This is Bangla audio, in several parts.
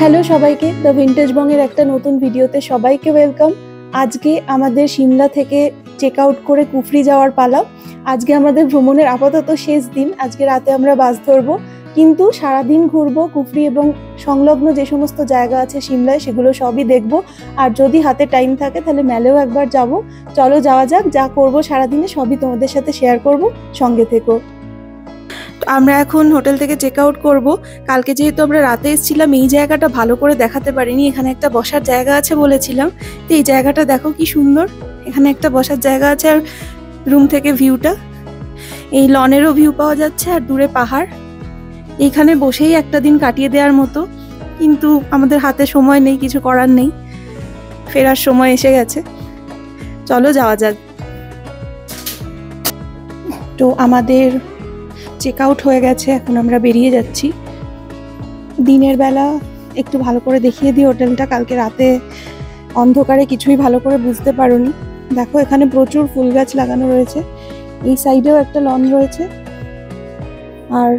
হ্যালো সবাইকে, দ্য ভিন্টেজ বংয়ের একটা নতুন ভিডিওতে সবাইকে ওয়েলকাম। আজকে আমাদের সিমলা থেকে চেক আউট করে কুফরি যাওয়ার পালা। আজকে আমাদের ভ্রমণের আপাতত শেষ দিন। আজকে রাতে আমরা বাস ধরবো, কিন্তু সারাদিন ঘুরবো কুফরি এবং সংলগ্ন যে সমস্ত জায়গা আছে সিমলায়, সেগুলো সবই দেখবো। আর যদি হাতে টাইম থাকে তাহলে মেলেও একবার যাব। চলো যাওয়া যাক, যা করবো সারাদিনে সবই তোমাদের সাথে শেয়ার করবো, সঙ্গে থেকো। আমরা এখন হোটেল থেকে চেক আউট করবো। কালকে যেহেতু আমরা রাতে এসেছিলাম, এই জায়গাটা ভালো করে দেখাতে পারিনি। এখানে একটা বসার জায়গা আছে বলেছিলাম, তো এই জায়গাটা দেখো কি সুন্দর। এখানে একটা বসার জায়গা আছে, আর রুম থেকে ভিউটা, এই লনেরও ভিউ পাওয়া যাচ্ছে, আর দূরে পাহাড়। এইখানে বসেই একটা দিন কাটিয়ে দেওয়ার মতো, কিন্তু আমাদের হাতে সময় নেই, কিছু করার নেই, ফেরার সময় এসে গেছে। চলো যাওয়া যাক। তো আমাদের চেক আউট হয়ে গেছে, এখন আমরা বেরিয়ে যাচ্ছি। দিনের বেলা একটু ভালো করে দেখিয়ে দিই হোটেলটা। কালকে রাতে অন্ধকারে কিছুই ভালো করে বুঝতে পারোনি। দেখো এখানে প্রচুর ফুল গাছ লাগানো রয়েছে, এই সাইডেও একটা লন রয়েছে, আর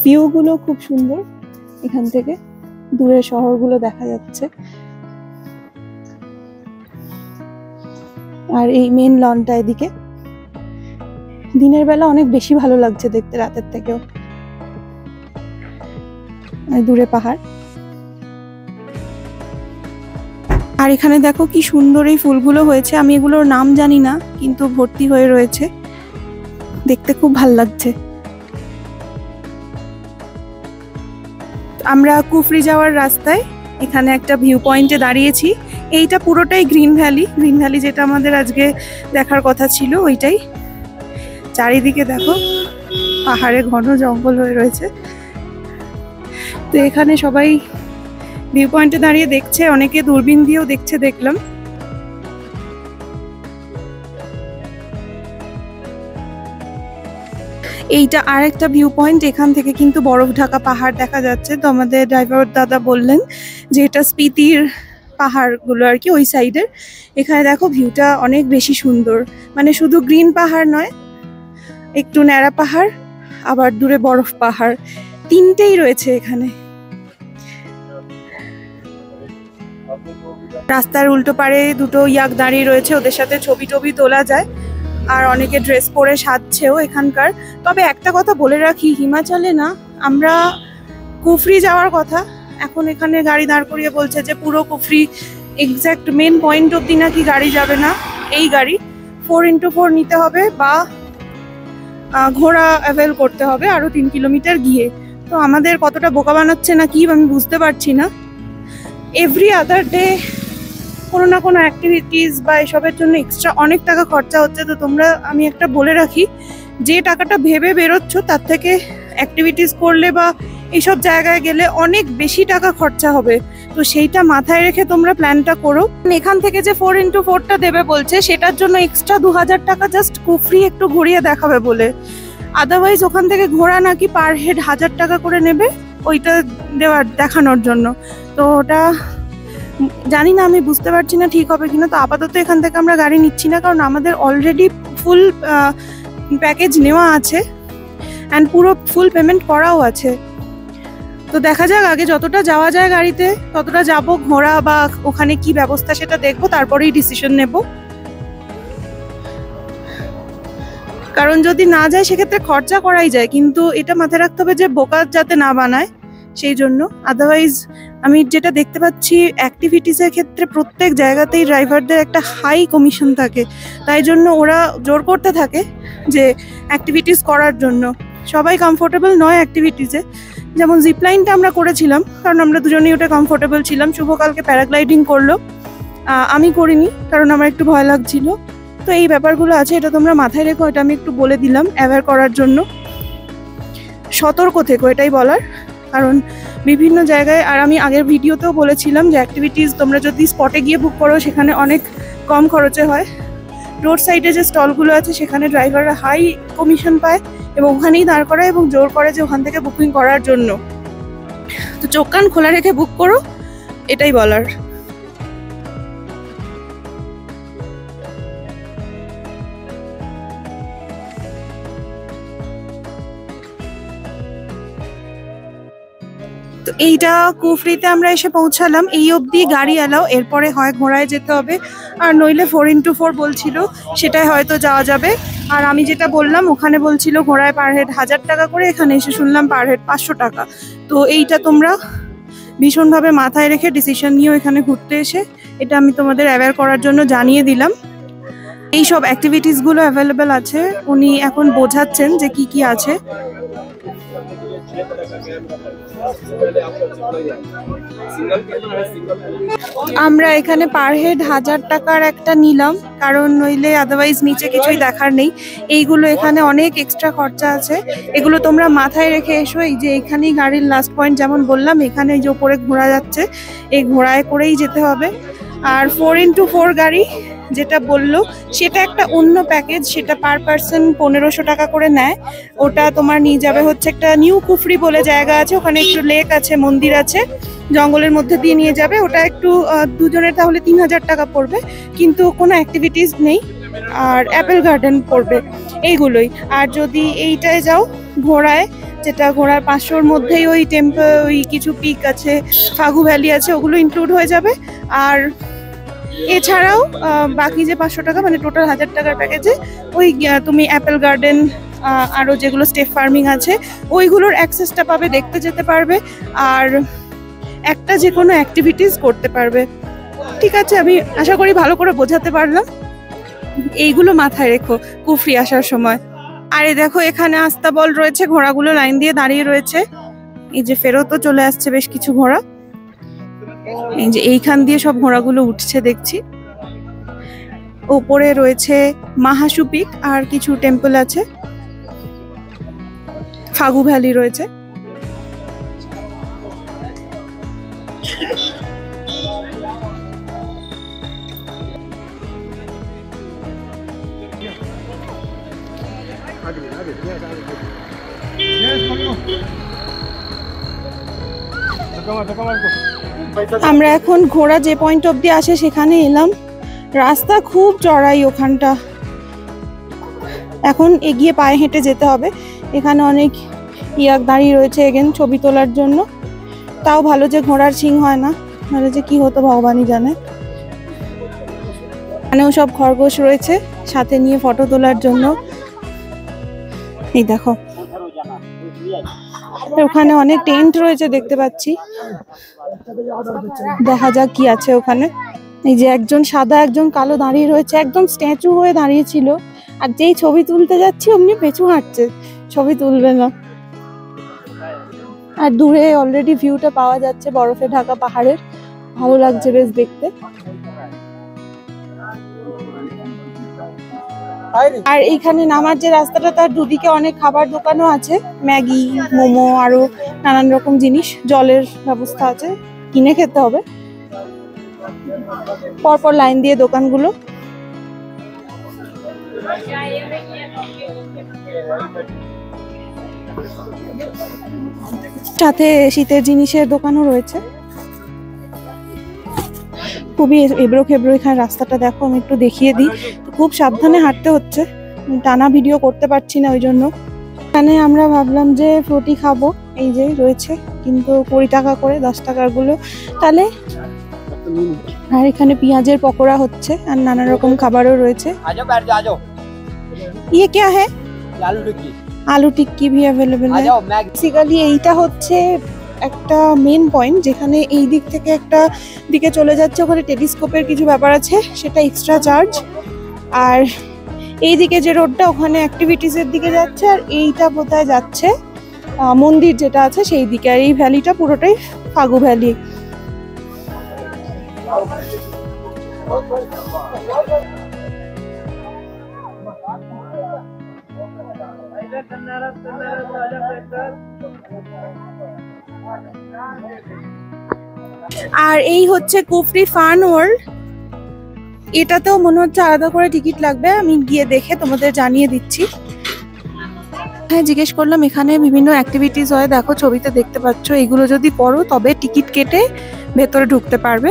ভিউগুলো খুব সুন্দর। এখান থেকে দূরের শহরগুলো দেখা যাচ্ছে, আর এই মেন লনটা এদিকে। দিনের বেলা অনেক বেশি ভালো লাগছে দেখতে রাতের থেকেও। দূরে পাহাড়, আর এখানে দেখো কি সুন্দর এই ফুলগুলো হয়েছে। আমি এগুলোর নাম জানি না, কিন্তু ভর্তি হয়ে রয়েছে, দেখতে খুব ভালো লাগছে। আমরা কুফরি যাওয়ার রাস্তায় এখানে একটা ভিউ পয়েন্টে দাঁড়িয়েছি। এইটা পুরোটাই গ্রিন ভ্যালি, গ্রিন ভ্যালি যেটা আমাদের আজকে দেখার কথা ছিল ওইটাই। চারিদিকে দেখো পাহাড়ে ঘন জঙ্গল হয়ে রয়েছে। তো এখানে সবাই ভিউ পয়েন্টে দাঁড়িয়ে দেখছে, অনেকে দূরবীন দিয়েও দেখছে দেখলাম। এইটা আর একটা ভিউ পয়েন্ট, এখান থেকে কিন্তু বরফ ঢাকা পাহাড় দেখা যাচ্ছে। তো আমাদের ড্রাইভার দাদা বললেন যে এটা স্পিতির পাহাড়গুলো আর কি, ওই সাইডের। এখানে দেখো ভিউটা অনেক বেশি সুন্দর, মানে শুধু গ্রিন পাহাড় নয়, একটু ন্যাড়া পাহাড়, আবার দূরে বরফ পাহাড়, তিনটেই রয়েছে এখানে। রাস্তার উল্টো পারে দুটো ইয়াক দাঁড়িয়ে রয়েছে, ওদের সাথে ছবি টবি তোলা যায়, আর অনেকে ড্রেস পরে সাজছেও এখানকার। তবে একটা কথা বলে রাখি, হিমাচলে না, আমরা কুফরি যাওয়ার কথা, এখন এখানে গাড়ি দাঁড় করিয়ে বলছে যে পুরো কুফরি এক্স্যাক্ট মেন পয়েন্ট অব্দি নাকি গাড়ি যাবে না। এই গাড়ি 4x4 নিতে হবে, বা ঘোড়া অ্যাভেল করতে হবে আরো 3 কিলোমিটার গিয়ে। তো আমাদের কতটা বোকা বানাচ্ছে না কি আমি বুঝতে পারছি না। এভরি আদার ডে কোনো না কোনো অ্যাক্টিভিটিস বা এসবের জন্য এক্সট্রা অনেক টাকা খরচা হচ্ছে। তো তোমরা, আমি একটা বলে রাখি, যে টাকাটা ভেবে বেরোচ্ছ তার থেকে অ্যাক্টিভিটিস করলে বা এইসব জায়গায় গেলে অনেক বেশি টাকা খরচা হবে। তো সেইটা মাথায় রেখে তোমরা প্ল্যানটা করো। এখান থেকে যে 4x4টা দেবে বলছে, সেটার জন্য এক্সট্রা 2000 টাকা জাস্ট কুফরি একটু ঘুরিয়ে দেখাবে বলে। আদারওয়াইজ ওখান থেকে ঘোরা নাকি পার হেড 1000 টাকা করে নেবে ওইটা দেখানোর জন্য। তো ওটা জানি না, আমি বুঝতে পারছি না ঠিক হবে কিনা। তো আপাতত এখান থেকে আমরা গাড়ি নিচ্ছি না, কারণ আমাদের অলরেডি ফুল প্যাকেজ নেওয়া আছে, অ্যান্ড পুরো ফুল পেমেন্ট করাও আছে। তো দেখা যাক, আগে যতটা যাওয়া যায় গাড়িতে ততটা যাব, ঘোরা বা ওখানে কি ব্যবস্থা সেটা দেখবো, তারপরেই ডিসিশন নেব। কারণ যদি না যায় সেক্ষেত্রে খরচা করাই যায়, কিন্তু এটা মাথায় রাখতে হবে যে বোকা যাতে না বানায়, সেই জন্য। আদারওয়াইজ আমি যেটা দেখতে পাচ্ছি, অ্যাক্টিভিটিসের ক্ষেত্রে প্রত্যেক জায়গাতেই ড্রাইভারদের একটা হাই কমিশন থাকে, তাই জন্য ওরা জোর করতে থাকে যে অ্যাক্টিভিটিস করার জন্য। সবাই কমফোর্টেবল নয় অ্যাক্টিভিটিসে। যেমন জিপলাইনটা আমরা করেছিলাম, কারণ আমরা দুজনেই ওটা কমফোর্টেবল ছিলাম। শুভ কালকে প্যারাগ্লাইডিং করলো, আমি করিনি কারণ আমার একটু ভয় লাগছিল। তো এই ব্যাপারগুলো আছে, এটা তোমরা মাথায় রেখো, এটা আমি একটু বলে দিলাম অ্যাওয়্যার করার জন্য। সতর্ক থেকো, এটাই বলার। কারণ বিভিন্ন জায়গায়, আর আমি আগের ভিডিওতেও বলেছিলাম যে অ্যাক্টিভিটিস তোমরা যদি স্পটে গিয়ে বুক করো সেখানে অনেক কম খরচে হয়। রোড সাইডে যে স্টলগুলো আছে সেখানে ড্রাইভাররা হাই কমিশন পায় এবং ওখানেই দাঁড় করায় এবং জোর করে যে ওখান থেকে বুকিং করার জন্য। তো চোখ কান খোলা রেখে বুক করো, এটাই বলার। তো তো এইটা কুফরিতে আমরা এসে পৌঁছালাম, এই অবধি গাড়ি এলাও, এরপরে হয় ঘোড়ায় যেতে হবে আর নইলে 4x4 বলছিল, সেটাই হয়তো যাওয়া যাবে। আর আমি যেটা বললাম ওখানে বলছিল ঘোড়ায় পার হেড 1000 টাকা করে, এখানে এসে শুনলাম পার হেড 500 টাকা। তো এইটা তোমরা ভীষণভাবে মাথায় রেখে ডিসিশন নিয়েও এখানে ঘুরতে এসে, এটা আমি তোমাদের অ্যাওয়্যার করার জন্য জানিয়ে দিলাম। এই সব অ্যাক্টিভিটিসগুলো অ্যাভেলেবেল আছে, উনি এখন বোঝাচ্ছেন যে কি কি আছে। আমরা এখানে পার হেড 1000 টাকার একটা নিলাম, কারণ নইলে আদারওয়াইজ নিচে কিছুই দেখার নেই। এইগুলো এখানে অনেক এক্সট্রা খরচা আছে, এগুলো তোমরা মাথায় রেখে এসো। এই যে এখানেই গাড়ির লাস্ট পয়েন্ট, যেমন বললাম এখানে যে ওপরে ঘোড়া যাচ্ছে, এই ঘোড়ায় করেই যেতে হবে। আর 4x4 গাড়ি যেটা বললো সেটা একটা অন্য প্যাকেজ, সেটা পার পার্সন 1500 টাকা করে নেয়। ওটা তোমার নিয়ে যাবে হচ্ছে একটা নিউ কুফরি বলে জায়গা আছে, ওখানে একটু লেক আছে, মন্দির আছে, জঙ্গলের মধ্যে দিয়ে নিয়ে যাবে। ওটা একটু দুজনের তাহলে 3000 টাকা পড়বে, কিন্তু কোনো অ্যাক্টিভিটিস নেই। আর অ্যাপেল গার্ডেন পড়বে, এইগুলোই। আর যদি এইটায় যাও ঘোড়ায়, যেটা ঘোড়ার 500-র মধ্যেই ওই টেম্পল, ওই কিছু পিক আছে, ফাগু ভ্যালি আছে, ওগুলো ইনক্লুড হয়ে যাবে। আর এছাড়াও বাকি যে 500 টাকা, মানে টোটাল 1000 টাকার প্যাকেজে ওই তুমি অ্যাপেল গার্ডেন আরও যেগুলো স্টেপ ফার্মিং আছে ওইগুলোর অ্যাক্সেসটা পাবে, দেখতে যেতে পারবে, আর একটা যে কোনো অ্যাক্টিভিটিস করতে পারবে। ঠিক আছে, আমি আশা করি ভালো করে বোঝাতে পারলাম। এইগুলো মাথায় রেখো কুফরি আসার সময়। আর এই দেখো এখানে আস্তাবল রয়েছে, ঘোড়াগুলো লাইন দিয়ে দাঁড়িয়ে রয়েছে। এই যে ফেরতও চলে আসছে বেশ কিছু ঘোড়া, এই যে এইখান দিয়ে সব ঘোড়াগুলো উঠছে দেখছি। ওপরে রয়েছে মাহাসু পিক, আর কিছু টেম্পল আছে, ফাগু ভ্যালি রয়েছে। আমরা এখন ঘোড়া যে পয়েন্ট অব্দি আসে সেখানে এলাম। রাস্তা খুব চড়াই ওখানটা, এখন এগিয়ে পায়ে হেঁটে যেতে হবে। এখানে অনেক ইয়াক দাঁড়িয়ে রয়েছে এগেন ছবি তোলার জন্য। তাও ভালো যে ঘোড়ার শিং হয় না, নাহলে যে কি হতো ভগবানই জানে। এখানেও সব খরগোশ রয়েছে সাথে নিয়ে ফটো তোলার জন্য। এই দেখো ওখানে অনেক টেন্ট রয়েছে দেখতে পাচ্ছি, দেখা যাক কি আছে ওখানে। এই যে একজন সাদা একজন কালো দাঁড়িয়ে রয়েছে, একদম স্ট্যাচু হয়ে দাঁড়িয়েছিল, আর যেই ছবি তুলতে যাচ্ছি অমনি পেছু হাঁটছে, ছবি তুলবে না। আর দূরে অলরেডি ভিউটা পাওয়া যাচ্ছে বরফে ঢাকা পাহাড়ের, ভালো লাগছে বেশ দেখতে। আর এইখানে নামার যে রাস্তাটা, তার দুদিকে অনেক খাবার দোকানও আছে, ম্যাগি, মোমো, আরো নানান রকম জিনিস, জলের ব্যবস্থা আছে, কিনে খেতে হবে। পরপর লাইন দিয়ে দোকানগুলো। সাথে শীতের জিনিসের দোকানও রয়েছে। খুবই এবড়ো খেবড়ো এখানে রাস্তাটা, দেখো আমি একটু দেখিয়ে দিই। খুব সাবধানে হাঁটতে হচ্ছে, টানা ভিডিও করতে পারছি না ওই জন্য। এখানে আমরা ভাবলাম যে ফ্রুটি খাবো, এই যে রয়েছে, কিন্তু 20 টাকা করে, 10 টাকার গুলো তাহলে। আর এখানে পেঁয়াজের পকোড়া হচ্ছে, আর নানা রকম খাবারও রয়েছে। ইয়ে क्या है? আলু টিক্কি ভি अवेलेबल है। বেসিক্যালি এইটা হচ্ছে একটা মেন পয়েন্ট, যেখানে এই দিক থেকে একটা দিকে চলে যাচ্ছে, ওখানে টেলিস্কোপের কিছু ব্যাপার আছে, সেটা এক্সট্রা চার্জ। আর এই দিকে যে রোডটা, ওখানে অ্যাক্টিভিটিসের দিকে যাচ্ছে, আর এইটা বোধহয় যাচ্ছে মন্দির যেটা আছে সেই দিকে। আর এই ভ্যালিটা পুরোটাই ফাগু ভ্যালি। আর এই হচ্ছে কুফরি ফান ওয়ার্ল্ড, এটাতেও মনে হচ্ছে আলাদা করে টিকিট লাগবে, আমি গিয়ে দেখে তোমাদের জানিয়ে দিচ্ছি। হ্যাঁ, জিজ্ঞেস করলাম, এখানে বিভিন্ন অ্যাক্টিভিটিস হয়, দেখো ছবিতে দেখতে পাচ্ছ, এগুলো যদি করো তবে টিকিট কেটে ভেতরে ঢুকতে পারবে।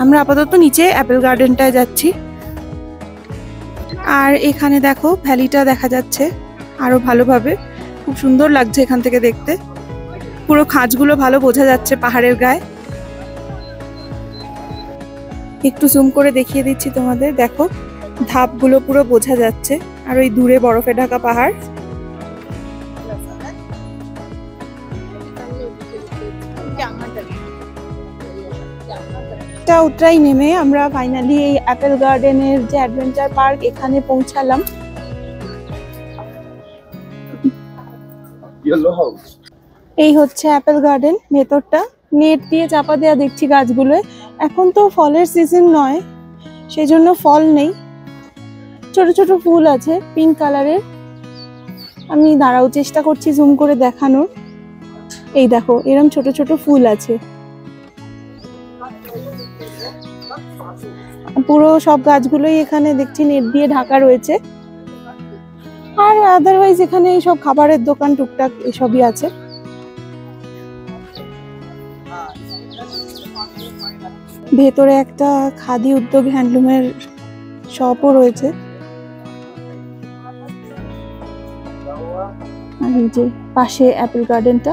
আমরা আপাতত নিচে অ্যাপেল গার্ডেনটায় যাচ্ছি। আর এখানে দেখো ভ্যালিটা দেখা যাচ্ছে আরো ভালোভাবে, খুব সুন্দর লাগছে এখান থেকে দেখতে। পুরো খাঁজগুলো ভালো বোঝা যাচ্ছে পাহাড়ের গায়ে। একটু জুম করে দেখিয়ে দিচ্ছি তোমাদের, দেখো ধাপগুলো পুরো বোঝা যাচ্ছে। আর ওই দূরে বরফে ঢাকা পাহাড়। উতরাই নেমে আমরা ফাইনালি এই অ্যাপেল গার্ডেনের যে অ্যাডভেঞ্চার পার্ক এখানে পৌঁছালাম। এই হচ্ছে অ্যাপেল গার্ডেন, ভেতরটা নেট দিয়ে চাপা দেওয়া দেখছি গাছগুলোয়। এখন তো ফলের সিজন নয়, সেই জন্য ফল নেই, ছোট ছোট ফুল আছে পিঙ্ক কালারের। আমি দাঁড়াও চেষ্টা করছি জুম করে দেখানোর। এই দেখো এরকম ছোট ছোট ফুল আছে। পুরো সব গাছগুলোই এখানে দেখছি নেট দিয়ে ঢাকা রয়েছে। আর আদারওয়াইজ এখানে সব খাবারের দোকান টুকটাক এসবই আছে। ভেতরে একটা খাদি উদ্যোগ হ্যান্ডলুমের শপও রয়েছে। আর এই যে পাশে অ্যাপেল গার্ডেনটা।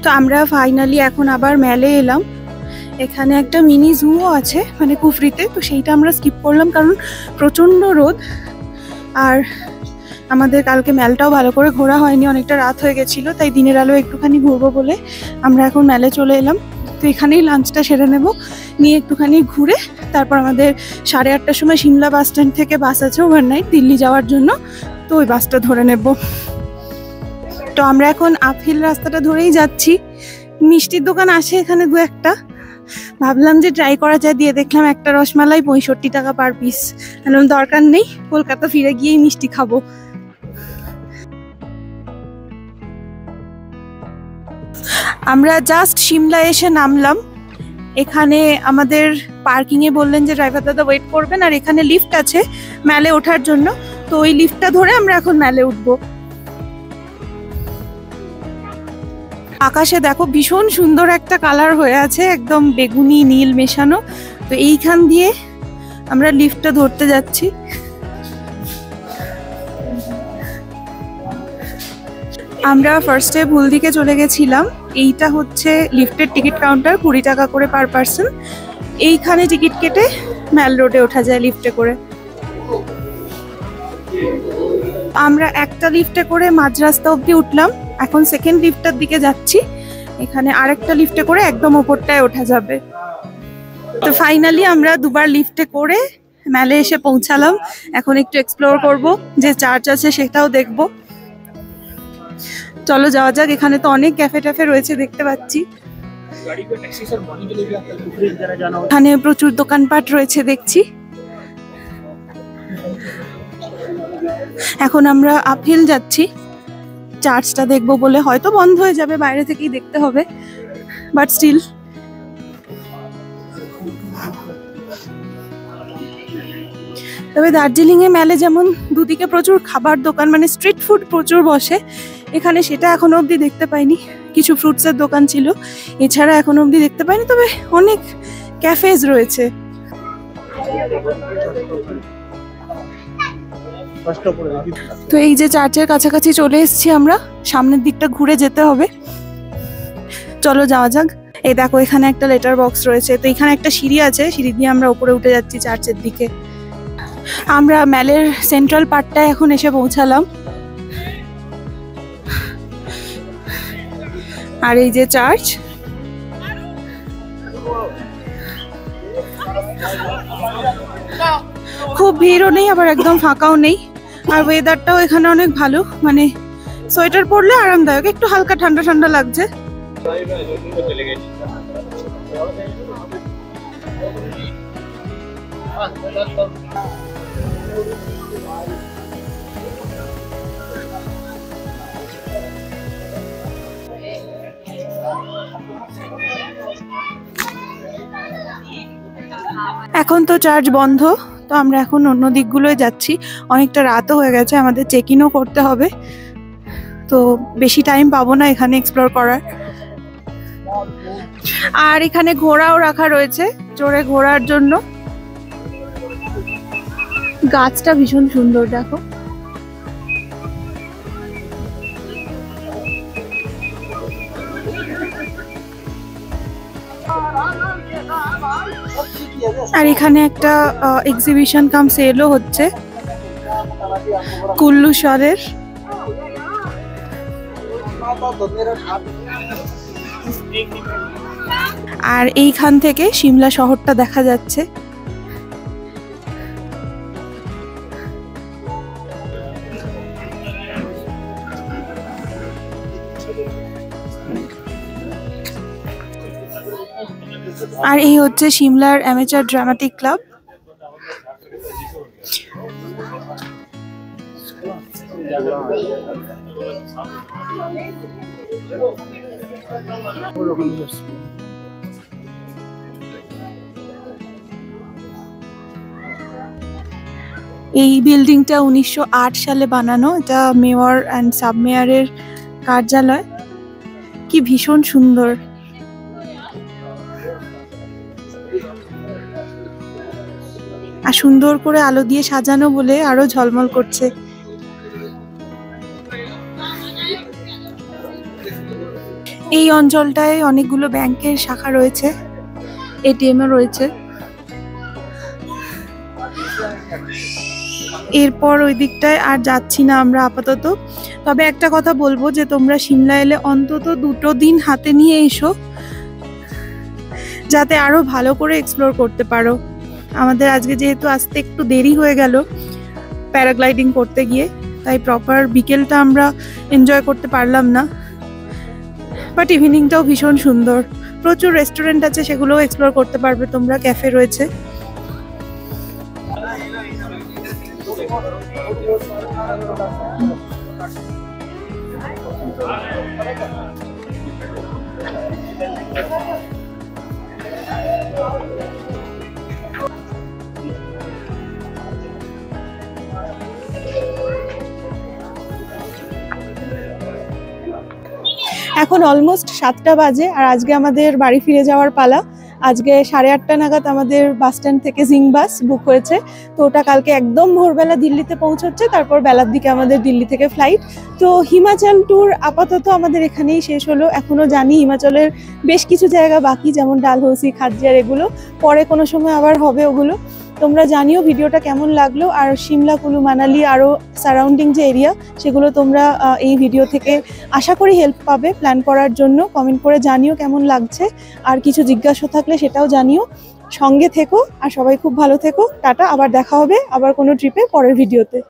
তো আমরা ফাইনালি এখন আবার মেলে এলাম। এখানে একটা মিনি জুও আছে মানে কুফরিতে, তো সেইটা আমরা স্কিপ করলাম কারণ প্রচণ্ড রোদ। আর আমাদের কালকে মেলটাও ভালো করে ঘোরা হয়নি, অনেকটা রাত হয়ে গেছিলো, তাই দিনের আলো একটুখানি ঘুরবো বলে আমরা এখন মেলে চলে এলাম। তো এখানেই লাঞ্চটা সেরে নেব, নিয়ে একটুখানি ঘুরে তারপর আমাদের 8:30টার সময় সিমলা বাস স্ট্যান্ড থেকে বাস আছে ওভারনাইট দিল্লি যাওয়ার জন্য, তো ওই বাসটা ধরে নেব। তো আমরা এখন আপহিল রাস্তাটা ধরেই যাচ্ছি। মিষ্টির দোকান আসে এখানে দু একটা, ভাবলাম যে ট্রাই করা যায়, দিয়ে দেখলাম একটা রসমালাই 65 টাকা পার পিস। দরকার নেই, কলকাতা ফিরে গিয়েই মিষ্টি খাবো। আমরা জাস্ট সিমলা এসে নামলাম। এখানে আমাদের পার্কিং এ বললেন যে ড্রাইভার দাদা ওয়েট করবেন, আর এখানে লিফট আছে মেলে ওঠার জন্য, তো ওই লিফটটা ধরে আমরা এখন মেলে উঠবো। আকাশে দেখো ভীষণ সুন্দর একটা কালার হয়ে আছে, একদম বেগুনি নীল মেশানো। তো এইখান দিয়ে আমরা লিফটটা ধরতে যাচ্ছি। আমরা ফার্স্টে ভুল দিকে চলে গেছিলাম। এইটা হচ্ছে লিফটের টিকিট কাউন্টার, 20 টাকা করে পার পার্সন। এইখানে টিকিট কেটে মেল রোডে ওঠা যায় লিফটে করে। আমরা একটা লিফটে করে মাঝ রাস্তা অবধি উঠলাম, এখন সেকেন্ড লিফটটার দিকে যাচ্ছি। এখানে আরেকটা লিফটে করে একদম ওপরটায় ওঠা যাবে। তো ফাইনালি আমরা দুবার লিফটে করে মেলে এসে পৌঁছালাম। এখন একটু এক্সপ্লোর করব, যে চার্চ আছে সেটাও দেখব। চলো যাওয়া যাক। এখানে তো অনেক ক্যাফে ট্যাফে রয়েছে দেখতে পাচ্ছি। এখানে প্রচুর দোকানপাট রয়েছে দেখছি। এখন আমরা আপহিল যাচ্ছি চার্চটা দেখবো বলে। হয়তো বন্ধ হয়ে যাবে, বাইরে থেকেই দেখতে হবে, বাট স্টিল। তবে দার্জিলিং এ মেলে যেমন দুদিকে প্রচুর খাবার দোকান মানে স্ট্রিট ফুড প্রচুর বসে, এখানে সেটা এখনো অবধি দেখতে পাইনি। কিছু ফ্রুটসের দোকান ছিল, এছাড়া এখনো অবধি দেখতে পাইনি। তবে অনেক ক্যাফেজ রয়েছে। তো এই যে চার্চের কাছাকাছি চলে এসেছি আমরা, সামনের দিকটা ঘুরে যেতে হবে। চলো যাওয়া যাক। এই দেখো এখানে একটা লেটার বক্স রয়েছে, তো এখানে একটা সিঁড়ি আছে, সিঁড়ি দিয়ে আমরা উপরে উঠে যাচ্ছি চার্চের দিকে। আমরা মেলের সেন্ট্রাল পার্টটায় এখন এসে পৌঁছালাম। আর এই যে চার্চ, খুব ভিড়ও নেই আবার একদম ফাঁকাও নেই। আর ওয়েদারটাও এখানে অনেক ভালো, মানে সোয়েটার পরলে আরামদায়ক, একটু হালকা ঠান্ডা ঠান্ডা লাগছে। এখন তো চার্চ বন্ধ, তো আমরা এখন অন্য দিকগুলোয় যাচ্ছি। অনেকটা রাতও হয়ে গেছে, আমাদের চেক ইনও করতে হবে, তো বেশি টাইম পাবো না এখানে এক্সপ্লোর করার। আর এখানে ঘোড়াও রাখা রয়েছে চড়ে ঘোরার জন্য। গাছটা ভীষণ সুন্দর, দেখো। আর এখানে একটা এক্সিবিশন কাম সেলও হচ্ছে কুল্লু শহরের। আর এইখান থেকে সিমলা শহরটা দেখা যাচ্ছে। আর এই হচ্ছে সিমলার অ্যামেচার ড্রামাটিক ক্লাব। এই বিল্ডিংটা 1908 সালে বানানো। এটা মেয়র অ্যান্ড সাব মেয়রের কার্যালয়। কি ভীষণ সুন্দর। আর সুন্দর করে আলো দিয়ে সাজানো বলে আরো ঝলমল করছে। এই অঞ্চলটায় অনেকগুলো ব্যাংকের শাখা রয়েছে, এটিএমও রয়েছে। এরপর ওই দিকটায় আর যাচ্ছি না আমরা আপাতত। তবে একটা কথা বলবো যে তোমরা সিমলা এলে অন্তত 2 দিন হাতে নিয়ে এসো, যাতে আরো ভালো করে এক্সপ্লোর করতে পারো। আমাদের আজকে যেহেতু আসতে একটু দেরি হয়ে গেল প্যারাগ্লাইডিং করতে গিয়ে, তাই প্রপার বিকেলটা আমরা এনজয় করতে পারলাম না। বাট ইভিনিংটাও ভীষণ সুন্দর। প্রচুর রেস্টুরেন্ট আছে, সেগুলোও এক্সপ্লোর করতে পারবে তোমরা। ক্যাফে রয়েছে। এখন অলমোস্ট 7টা বাজে আর আজকে আমাদের বাড়ি ফিরে যাওয়ার পালা। আজকে 8:30 নাগাদ আমাদের বাস স্ট্যান্ড থেকে জিং বাস বুক হয়েছে, তো ওটা কালকে একদম ভোরবেলা দিল্লিতে পৌঁছচ্ছে। তারপর বেলার দিকে আমাদের দিল্লি থেকে ফ্লাইট। তো হিমাচল ট্যুর আপাতত আমাদের এখানেই শেষ হলো। এখনো জানি হিমাচলের বেশ কিছু জায়গা বাকি, যেমন ডালহৌসি, খাদ্যার, এগুলো পরে কোনো সময় আবার হবে ওগুলো। তোমরা জানিও ভিডিওটা কেমন লাগলো। আর সিমলা, কুলু, মানালি আরও সারাউন্ডিং যে এরিয়া, সেগুলো তোমরা এই ভিডিও থেকে আশা করি হেল্প পাবে প্ল্যান করার জন্য। কমেন্ট করে জানিও কেমন লাগছে। আর কিছু জিজ্ঞাসা থাকলে সেটাও জানিও। সঙ্গে থেকো আর সবাই খুব ভালো থেকো। টাটা, আবার দেখা হবে আবার কোনো ট্রিপে পরের ভিডিওতে।